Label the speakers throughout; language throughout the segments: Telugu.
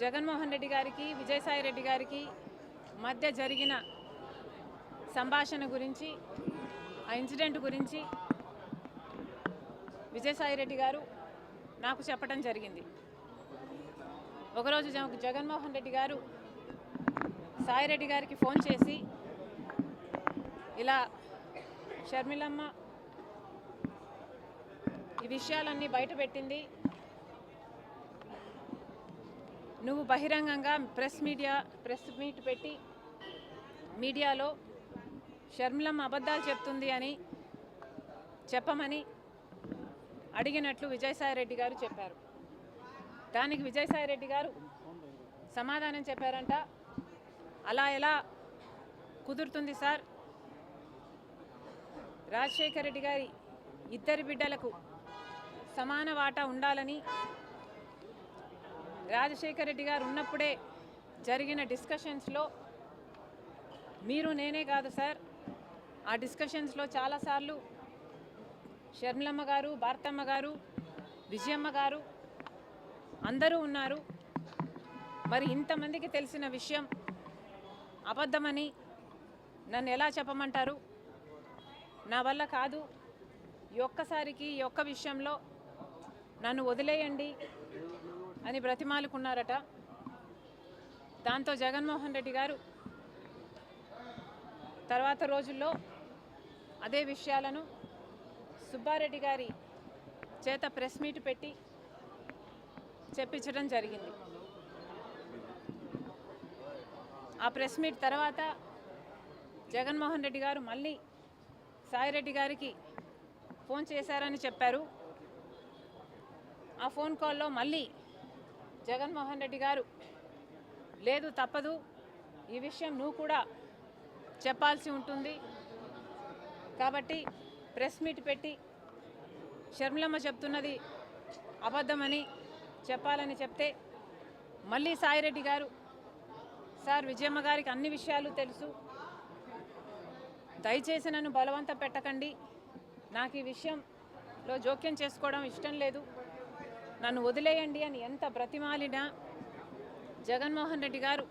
Speaker 1: జగన్మోహన్ రెడ్డి గారికి విజయసాయి రెడ్డి గారికి మధ్య జరిగిన సంభాషణ గురించి ఆ ఇన్సిడెంట్ గురించి విజయసాయి రెడ్డి గారు నాకు చెప్పడం జరిగింది. ఒకరోజు జగన్మోహన్ రెడ్డి గారు సాయిరెడ్డి గారికి ఫోన్ చేసి ఇలా షర్మిలమ్మ ఈ విషయాలన్నీ బయటపెట్టింది, నువ్వు బహిరంగంగా ప్రెస్ మీట్ పెట్టి మీడియాలో షర్మిలమ్మ అబద్ధాలు చెప్తుంది అని చెప్పమని అడిగినట్లు విజయసాయి రెడ్డి గారు చెప్పారు. దానికి విజయసాయి రెడ్డి గారు సమాధానం చెప్పారంట, అలా ఎలా కుదురుతుంది సార్, రాజశేఖర రెడ్డి గారి ఇద్దరి బిడ్డలకు సమాన వాటా ఉండాలని రాజశేఖర రెడ్డి గారు ఉన్నప్పుడే జరిగిన డిస్కషన్స్లో మీరు నేనే కాదు సార్, ఆ డిస్కషన్స్లో చాలాసార్లు షర్మిలమ్మ గారు, భారతమ్మ గారు, విజయమ్మ గారు అందరూ ఉన్నారు. మరి ఇంతమందికి తెలిసిన విషయం అబద్ధమని నన్ను ఎలా చెప్పమంటారు? నా వల్ల కాదు, ఈ ఒక్కసారికి ఈ ఒక్క విషయంలో నన్ను వదిలేయండి అని బ్రతిమాలుకున్నారట. దాంతో జగన్మోహన్ రెడ్డి గారు తర్వాత రోజుల్లో అదే విషయాలను సుబ్బారెడ్డి గారి చేత ప్రెస్ మీట్ పెట్టి చెప్పించడం జరిగింది. ఆ ప్రెస్ మీట్ తర్వాత జగన్మోహన్ రెడ్డి గారు మళ్ళీ సాయిరెడ్డి గారికి ఫోన్ చేశారని చెప్పారు. ఆ ఫోన్ కాల్లో మళ్ళీ జగన్మోహన్ రెడ్డి గారు లేదు తప్పదు, ఈ విషయం నువ్వు కూడా చెప్పాల్సి ఉంటుంది కాబట్టి ప్రెస్ మీట్ పెట్టి షర్మిలమ్మ చెప్తున్నది అబద్ధమని చెప్పాలని చెప్తే మళ్ళీ సాయిరెడ్డి గారు సార్ విజయమ్మ గారికి అన్ని విషయాలు తెలుసు, దయచేసి నన్ను బలవంత పెట్టకండి, నాకు ఈ విషయంలో జోక్యం చేసుకోవడం ఇష్టం లేదు, నన్ను వదిలేయండి అని ఎంత బ్రతిమాలినా జగన్మోహన్ రెడ్డి గారు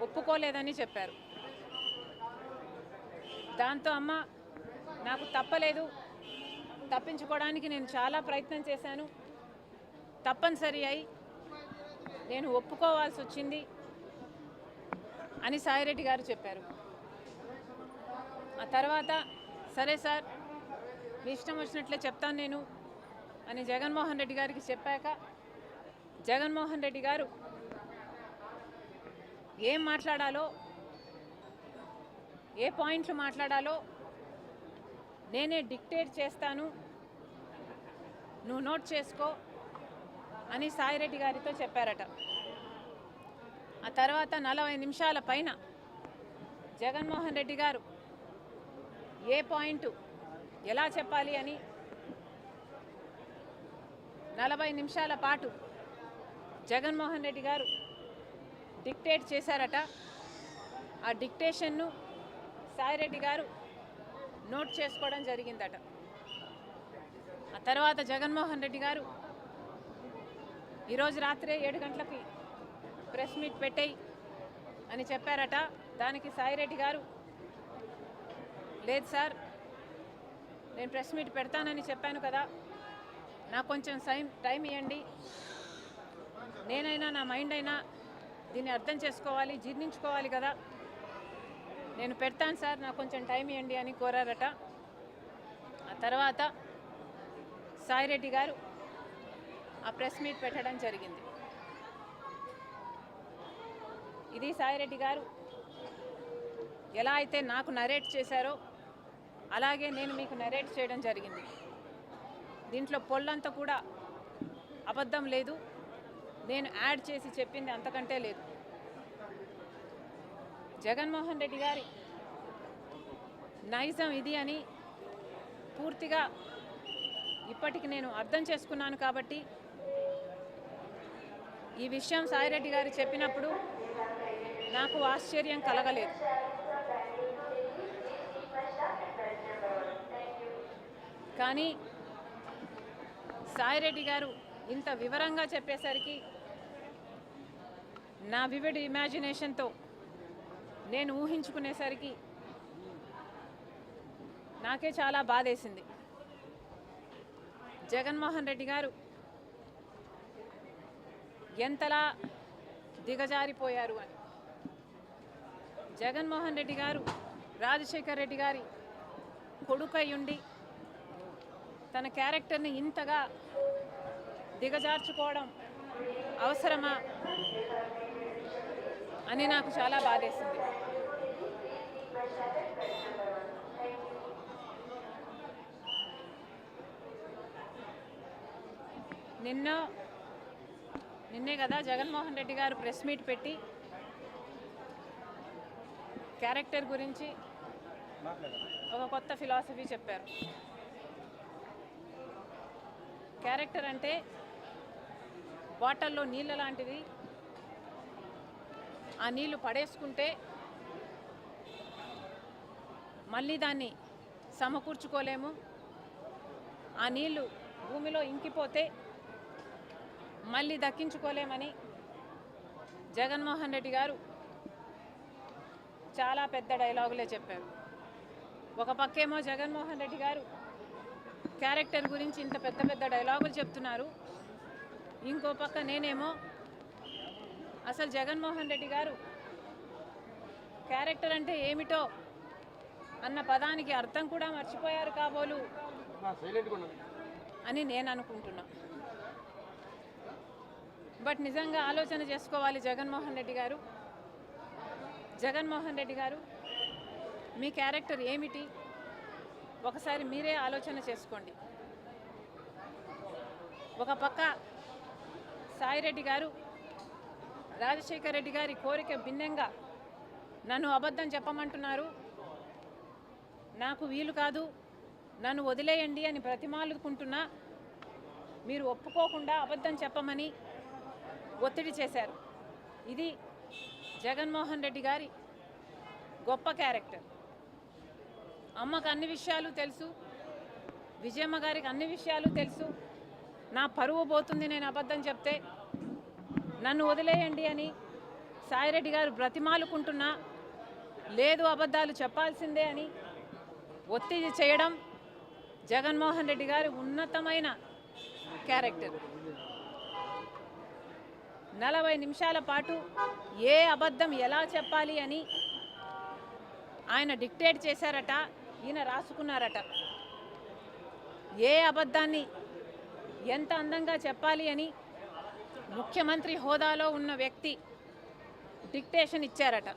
Speaker 1: ఒప్పుకోలేదని చెప్పారు. దాంతో అమ్మ నాకు తప్పలేదు, తప్పించుకోవడానికి నేను చాలా ప్రయత్నం చేశాను, తప్పనిసరి అయి నేను ఒప్పుకోవాల్సి వచ్చింది అని సాయిరెడ్డి గారు చెప్పారు. ఆ తర్వాత సరే సార్ మీ ఇష్టం వచ్చినట్లే చెప్తాను నేను అని జగన్మోహన్ రెడ్డి గారికి చెప్పాక జగన్మోహన్ రెడ్డి గారు ఏం మాట్లాడాలో, ఏ పాయింట్లు మాట్లాడాలో నేనే డిక్టేట్ చేస్తాను, నువ్వు నోట్ చేసుకో అని సాయిరెడ్డి గారితో చెప్పారట. ఆ తర్వాత 40 నిమిషాల పైన జగన్మోహన్ రెడ్డి గారు ఏ పాయింట్ ఎలా చెప్పాలి అని 40 నిమిషాల పాటు జగన్మోహన్ రెడ్డి గారు డిక్టేట్ చేశారట. ఆ డిక్టేషన్ను సాయిరెడ్డి గారు నోట్ చేసుకోవడం జరిగిందట. ఆ తర్వాత జగన్మోహన్ రెడ్డి గారు ఈరోజు రాత్రే 7 గంటలకి ప్రెస్ మీట్ పెట్టేయి అని చెప్పారట. దానికి సాయిరెడ్డి గారు లేదు సార్ నేను ప్రెస్ మీట్ పెడతానని చెప్పాను కదా, నాకు కొంచెం టైం ఇవ్వండి, నేనైనా నా మైండ్ అయినా దీన్ని అర్థం చేసుకోవాలి, జీర్ణించుకోవాలి కదా, నేను పెడతాను సార్ నాకు కొంచెం టైం ఇవ్వండి అని కోరారట. ఆ తర్వాత సాయిరెడ్డి గారు ఆ ప్రెస్ మీట్ పెట్టడం జరిగింది. ఇది సాయిరెడ్డి గారు ఎలా అయితే నాకు నరేట్ చేశారో అలాగే నేను మీకు నరేట్ చేయడం జరిగింది. దీంట్లో పొల్లంతా కూడా అబద్ధం లేదు, నేను యాడ్ చేసి చెప్పింది అంతకంటే లేదు. జగన్మోహన్ రెడ్డి గారి నైజం ఇది అని పూర్తిగా ఇప్పటికి నేను అర్థం చేసుకున్నాను కాబట్టి ఈ విషయం సాయిరెడ్డి గారు చెప్పినప్పుడు నాకు ఆశ్చర్యం కలగలేదు. కానీ సాయిరెడ్డి గారు ఇంత వివరంగా చెప్పేసరికి నా వివిడ్ ఇమాజినేషన్తో నేను ఊహించుకునేసరికి నాకే చాలా బాధేసింది. జగన్మోహన్ రెడ్డి గారు ఎంతలా దిగజారిపోయారు అని. జగన్మోహన్ రెడ్డి గారు రాజశేఖర్ రెడ్డి గారి కొడుకయ్యుండి తన క్యారెక్టర్ని ఇంతగా దిగజార్చుకోవడం అవసరమా అని నాకు చాలా బాధేసింది. నిన్నే కదా జగన్మోహన్ రెడ్డి గారు ప్రెస్ మీట్ పెట్టి క్యారెక్టర్ గురించి ఒక కొత్త ఫిలాసఫీ చెప్పారు. క్యారెక్టర్ అంటే బాటిల్లో నీళ్ళ లాంటిది. ఆ నీళ్లు పడేసుకుంటే మళ్ళీ దాన్ని సమకూర్చుకోలేము. ఆ నీళ్లు భూమిలో ఇంకిపోతే మళ్ళీ దక్కించుకోలేమని జగన్మోహన్ రెడ్డి గారు చాలా పెద్ద డైలాగులే చెప్పారు. ఒక పక్కేమో జగన్మోహన్ రెడ్డి గారు క్యారెక్టర్ గురించి ఇంత పెద్ద పెద్ద డైలాగులు చెప్తున్నారు. ఇంకో పక్క నేనేమో అసలు జగన్మోహన్ రెడ్డి గారు క్యారెక్టర్ అంటే ఏమిటో అన్న పదానికి అర్థం కూడా మర్చిపోయారు కాబోలు అని నేను అనుకుంటున్నా. బట్ నిజంగా ఆలోచన చేసుకోవాలి జగన్మోహన్ రెడ్డి గారు. జగన్మోహన్ రెడ్డి గారు మీ క్యారెక్టర్ ఏమిటి ఒకసారి మీరే ఆలోచన చేసుకోండి. ఒక పక్క సాయిరెడ్డి గారు రాజశేఖర్ రెడ్డి గారి కోరిక భిన్నంగా నన్ను అబద్ధం చెప్పమంటున్నారు, నాకు వీలు కాదు, నన్ను వదిలేయండి అని బ్రతిమాలుకుంటున్నా మీరు ఒప్పుకోకుండా అబద్ధం చెప్పమని ఒత్తిడి చేశారు. ఇది జగన్మోహన్ రెడ్డి గారి గొప్ప క్యారెక్టర్. అమ్మకు అన్ని విషయాలు తెలుసు, విజయమ్మ గారికి అన్ని విషయాలు తెలుసు. నా పరువు పోతుంది నేను అబద్ధం చెప్తే, నన్ను వదిలేయండి అని సాయిరెడ్డి గారు బ్రతిమాలుకుంటున్నా లేదు అబద్ధాలు చెప్పాల్సిందే అని ఒత్తిడి చేయడం జగన్మోహన్ రెడ్డి గారి ఉన్నతమైన క్యారెక్టర్. 40 నిమిషాల పాటు ఏ అబద్ధం ఎలా చెప్పాలి అని ఆయన డిక్టేట్ చేశారట, ఈయన రాసుకున్నారట. ఏ అబద్ధాన్ని ఎంత అందంగా చెప్పాలి అని ముఖ్యమంత్రి హోదాలో ఉన్న వ్యక్తి డిక్టేషన్ ఇచ్చారట.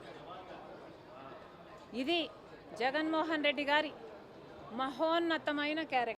Speaker 1: ఇది జగన్మోహన్ రెడ్డి గారి మహోన్నతమైన క్యారెక్టర్.